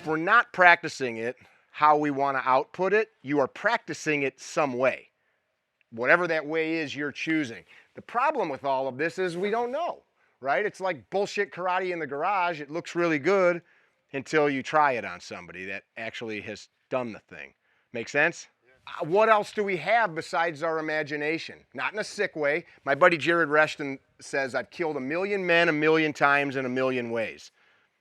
we're not practicing it how we want to output it, you are practicing it some way. Whatever that way is you're choosing. The problem with all of this is we don't know, right? It's like bullshit karate in the garage. It looks really good until you try it on somebody that actually has done the thing. Make sense? Yeah. What else do we have besides our imagination? Not in a sick way. My buddy Jared Reshton says, I've killed 1 million men 1 million times in 1 million ways.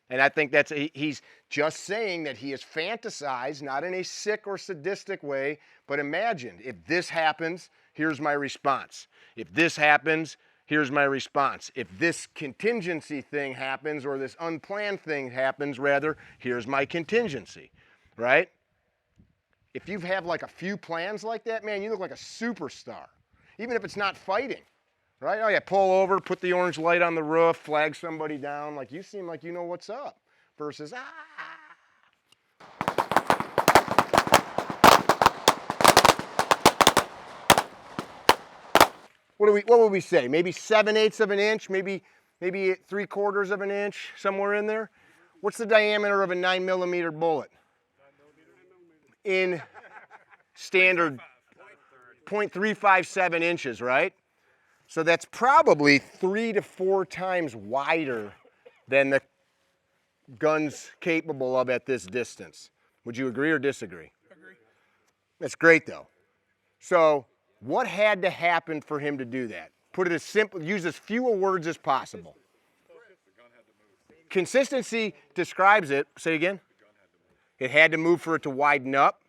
And I think he's just saying that he has fantasized, not in a sick or sadistic way, but imagined, if this happens, here's my response. If this happens, here's my response. If this contingency thing happens, or this unplanned thing happens, rather, here's my contingency, right? If you have like a few plans like that, man, you look like a superstar, even if it's not fighting. Right? Oh yeah, pull over, put the orange light on the roof, flag somebody down. Like, you seem like you know what's up. Versus, What would we say? Maybe 7/8 of an inch, maybe 3/4 of an inch, somewhere in there. What's the diameter of a 9mm bullet? In standard 0.357 inches, right? So that's probably 3 to 4 times wider than the gun's capable of at this distance. Would you agree or disagree? Agree. That's great though. So what had to happen for him to do that? Put it as simple, use as few words as possible. Consistency describes it. Say again? It had to move for it to widen up.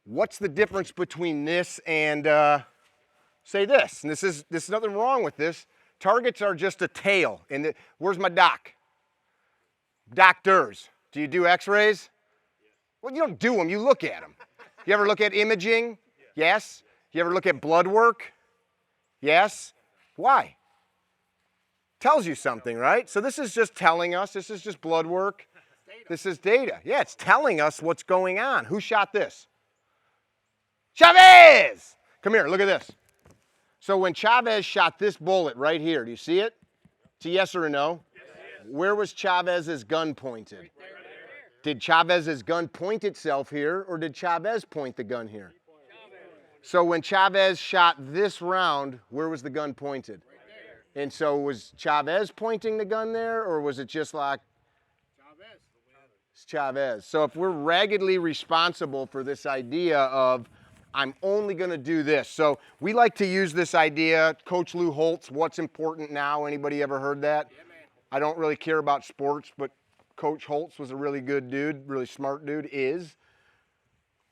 What's the difference between this and say this, and this is nothing wrong with this. Targets are just a tail. And where's my doc? Doctors. Do you do x-rays? Well, you don't do them, you look at them. You ever look at imaging? Yes. You ever look at blood work? Yes. Why? Tells you something, right? So this is just telling us, this is just blood work. This is data. Yeah, it's telling us what's going on. Who shot this? Chavez! Come here, look at this. So when Chavez shot this bullet right here, do you see it? It's a yes or a no? Yes. Where was Chavez's gun pointed? Right there. Did Chavez's gun point itself here, or did Chavez point the gun here? So when Chavez shot this round, where was the gun pointed? Right there. And so was Chavez pointing the gun there, or was it just like Chavez? It's Chavez. So if we're raggedly responsible for this idea of I'm only going to do this. So we like to use this idea, Coach Lou Holtz, what's important now? Anybody ever heard that? Yeah, man. I don't really care about sports, but Coach Holtz was a really good dude, really smart dude, is.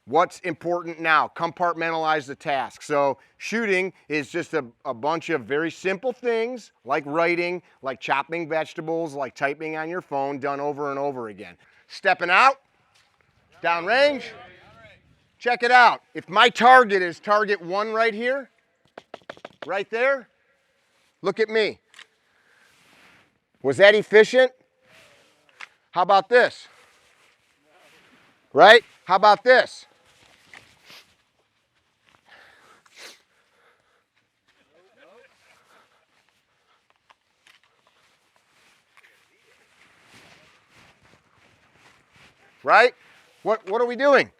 What's important now? Compartmentalize the task. So shooting is just a bunch of very simple things, like writing, like chopping vegetables, like typing on your phone, done over and over again. Stepping out, downrange. Check it out. If my target is target 1 right here, right there, look at me. Was that efficient? How about this? Right? How about this? Right? What are we doing?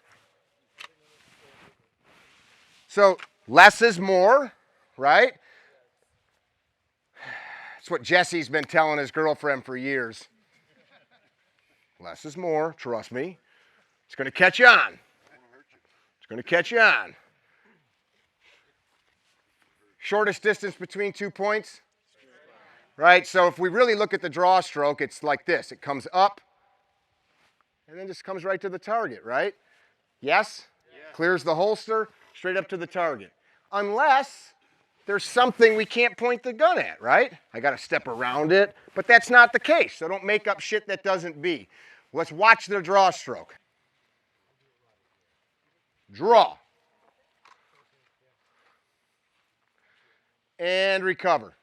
So less is more, right? That's what Jesse's been telling his girlfriend for years. Less is more, trust me. It's going to catch on. It's going to catch on. Shortest distance between 2 points, right? So if we really look at the draw stroke, it's like this. It comes up and then just comes right to the target, right? Yes? Yeah. Clears the holster. Straight up to the target. Unless there's something we can't point the gun at, right? I got to step around it, but that's not the case. So don't make up shit that doesn't be. Let's watch the draw stroke. Draw. And recover.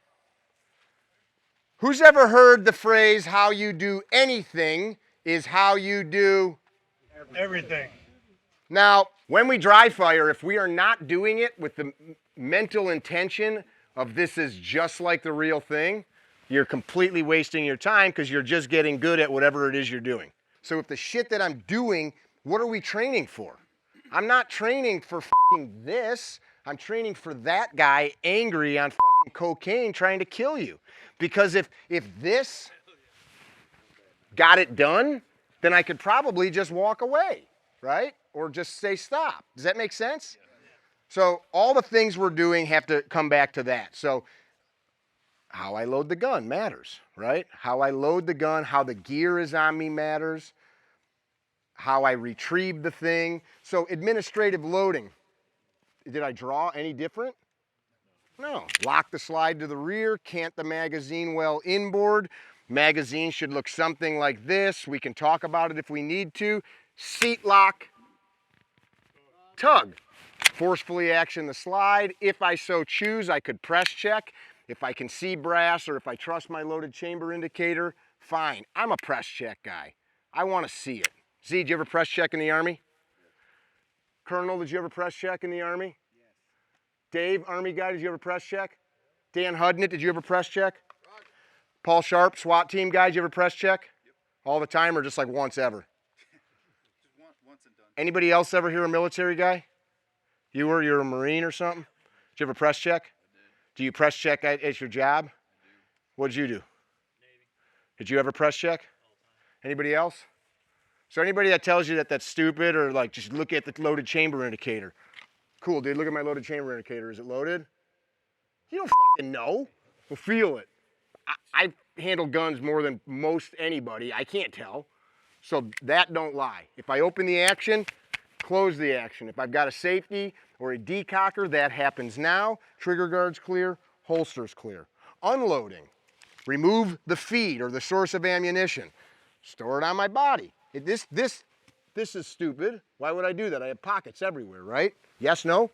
Who's ever heard the phrase, how you do anything is how you do everything? Now, when we dry fire, if we are not doing it with the mental intention of this is just like the real thing, you're completely wasting your time because you're just getting good at whatever it is you're doing. So if the shit that I'm doing, what are we training for? I'm not training for fucking this. I'm training for that guy angry on fucking cocaine trying to kill you. Because if this got it done, then I could probably just walk away, right? Or just say stop. Does that make sense? So all the things we're doing have to come back to that. So how I load the gun matters, right? How I load the gun, how the gear is on me matters, how I retrieve the thing. So administrative loading. Did I draw any different? No. Lock the slide to the rear, cant the magazine well inboard. Magazine should look something like this. We can talk about it if we need to. Seat lock, tug. Forcefully action the slide. If I so choose, I could press check. If I can see brass or if I trust my loaded chamber indicator, fine. I'm a press check guy. I want to see it. Z, did you ever press check in the Army? Colonel, did you ever press check in the Army? Yes. Dave, Army guy, did you ever press check? Dan Hudnett, did you ever press check? Roger. Paul Sharp, SWAT team guy, did you ever press check? Yep. All the time or just like once ever? Just once and done. Anybody else ever hear a military guy? You're a Marine or something? Did you ever press check? I did. Do you press check at your job? I do. What did you do? Navy. Did you ever press check? All the time. Anybody else? So anybody that tells you that that's stupid or like just look at the loaded chamber indicator. Cool, dude, look at my loaded chamber indicator. Is it loaded? You don't fucking know. Well, feel it. I handle guns more than most anybody. I can't tell. So that don't lie. If I open the action, close the action. If I've got a safety or a decocker, that happens now. Trigger guard's clear, holster's clear. Unloading. Remove the feed or the source of ammunition. Store it on my body. This is stupid. Why would I do that? I have pockets everywhere, right? Yes, no?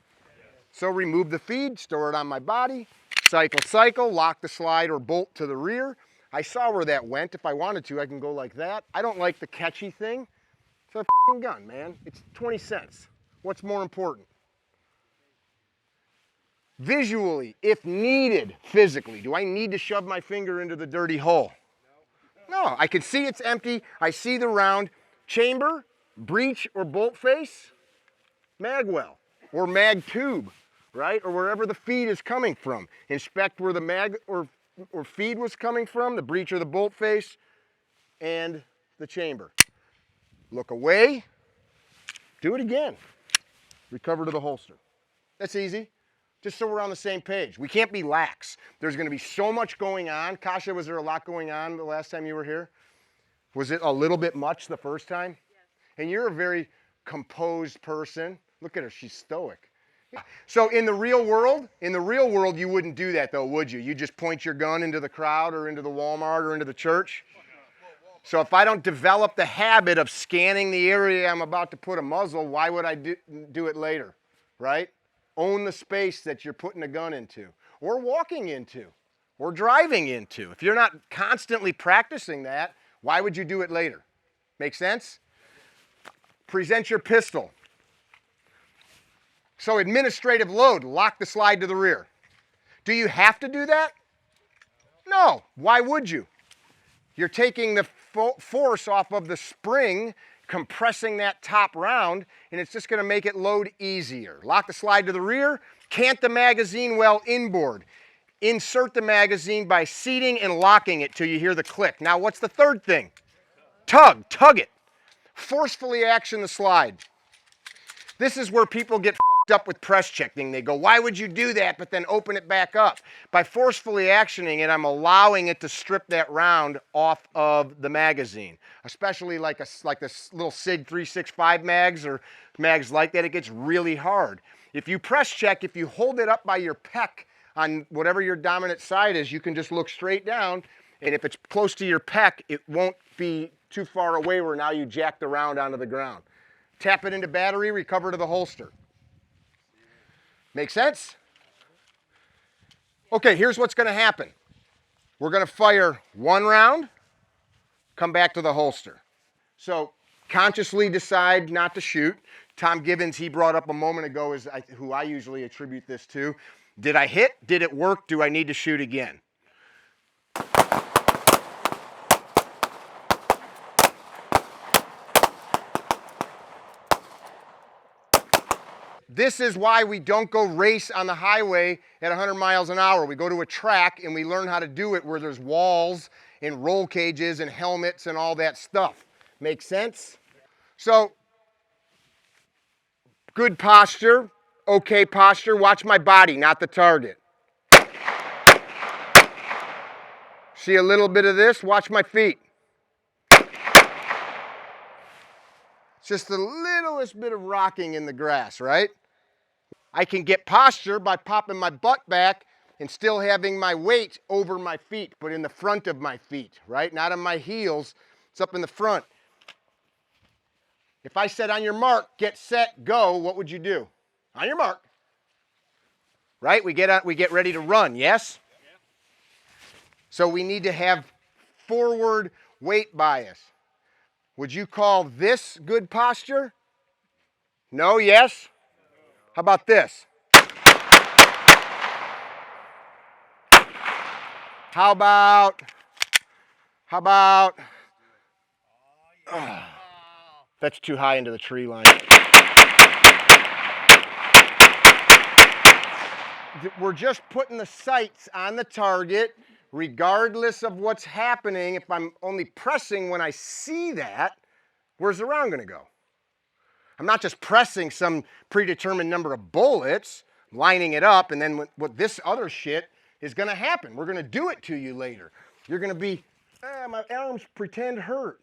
So remove the feed, store it on my body, cycle, lock the slide or bolt to the rear. I saw where that went. If I wanted to, I can go like that. I don't like the catchy thing. It's a fucking gun, man. It's 20 cents. What's more important? Visually, if needed, physically, do I need to shove my finger into the dirty hole? No, I can see it's empty. I see the round. Chamber, breech or bolt face, mag well or mag tube, right? Or wherever the feed is coming from. Inspect where the mag or feed was coming from, the breech or the bolt face, and the chamber. Look away, do it again. Recover to the holster. That's easy. Just so we're on the same page. We can't be lax. There's going to be so much going on. Kasha, was there a lot going on the last time you were here? Was it a little bit much the first time? Yes. And you're a very composed person. Look at her, she's stoic. So in the real world, you wouldn't do that though, would you? You just point your gun into the crowd or into the Walmart or into the church? So if I don't develop the habit of scanning the area I'm about to put a muzzle, why would I do it later, right? Own the space that you're putting a gun into, or walking into, or driving into. If you're not constantly practicing that, why would you do it later? Make sense? Present your pistol. So administrative load, lock the slide to the rear. Do you have to do that? No. Why would you? You're taking the force off of the spring, compressing that top round, and it's just going to make it load easier. Lock the slide to the rear, cant the magazine well inboard. Insert the magazine by seating and locking it till you hear the click. Now what's the third thing? Tug it. Forcefully action the slide. This is where people get fucked up with press checking. They go, why would you do that, but then open it back up? By forcefully actioning it, I'm allowing it to strip that round off of the magazine, especially like this little SIG 365 mags or mags like that. It gets really hard. If you press check, if you hold it up by your pec on whatever your dominant side is, you can just look straight down, and if it's close to your pec, it won't be too far away where now you jack the round onto the ground. Tap it into battery, recover to the holster. Make sense? Okay, here's what's going to happen. We're going to fire one round, come back to the holster. So consciously decide not to shoot. Tom Gibbons, he brought up a moment ago, is who I usually attribute this to. Did I hit? Did it work? Do I need to shoot again? This is why we don't go race on the highway at 100 miles an hour. We go to a track and we learn how to do it where there's walls and roll cages and helmets and all that stuff. Make sense? So, good posture, okay posture. Watch my body, not the target. See a little bit of this? Watch my feet. Just the littlest bit of rocking in the grass, right? I can get posture by popping my butt back and still having my weight over my feet, but in the front of my feet, right? Not on my heels, it's up in the front. If I said on your mark, get set, go, what would you do? On your mark. Right? We get ready to run, yes? So we need to have forward weight bias. Would you call this good posture? No, yes? How about this? How about, that's too high into the tree line. We're just putting the sights on the target, regardless of what's happening. If I'm only pressing when I see that, where's the round going to go? I'm not just pressing some predetermined number of bullets, lining it up, and then what this other shit is going to happen. We're going to do it to you later. You're going to be, my arms pretend hurt,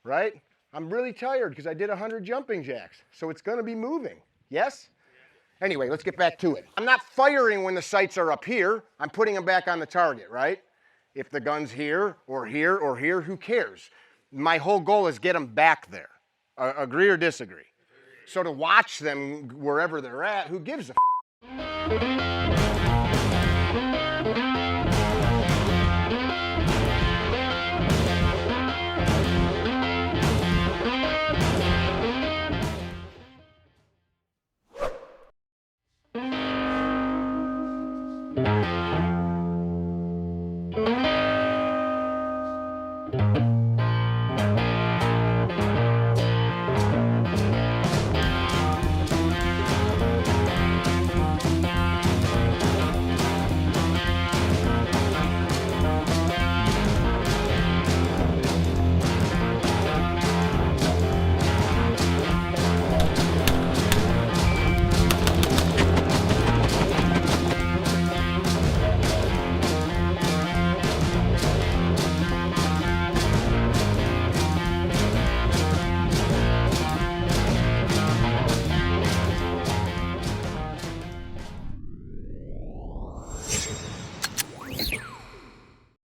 right? I'm really tired because I did 100 jumping jacks, so it's going to be moving. Yes? Anyway, let's get back to it. I'm not firing when the sights are up here. I'm putting them back on the target, right? If the gun's here, or here, or here, who cares? My whole goal is get them back there. Agree or disagree? So to watch them wherever they're at, who gives a f?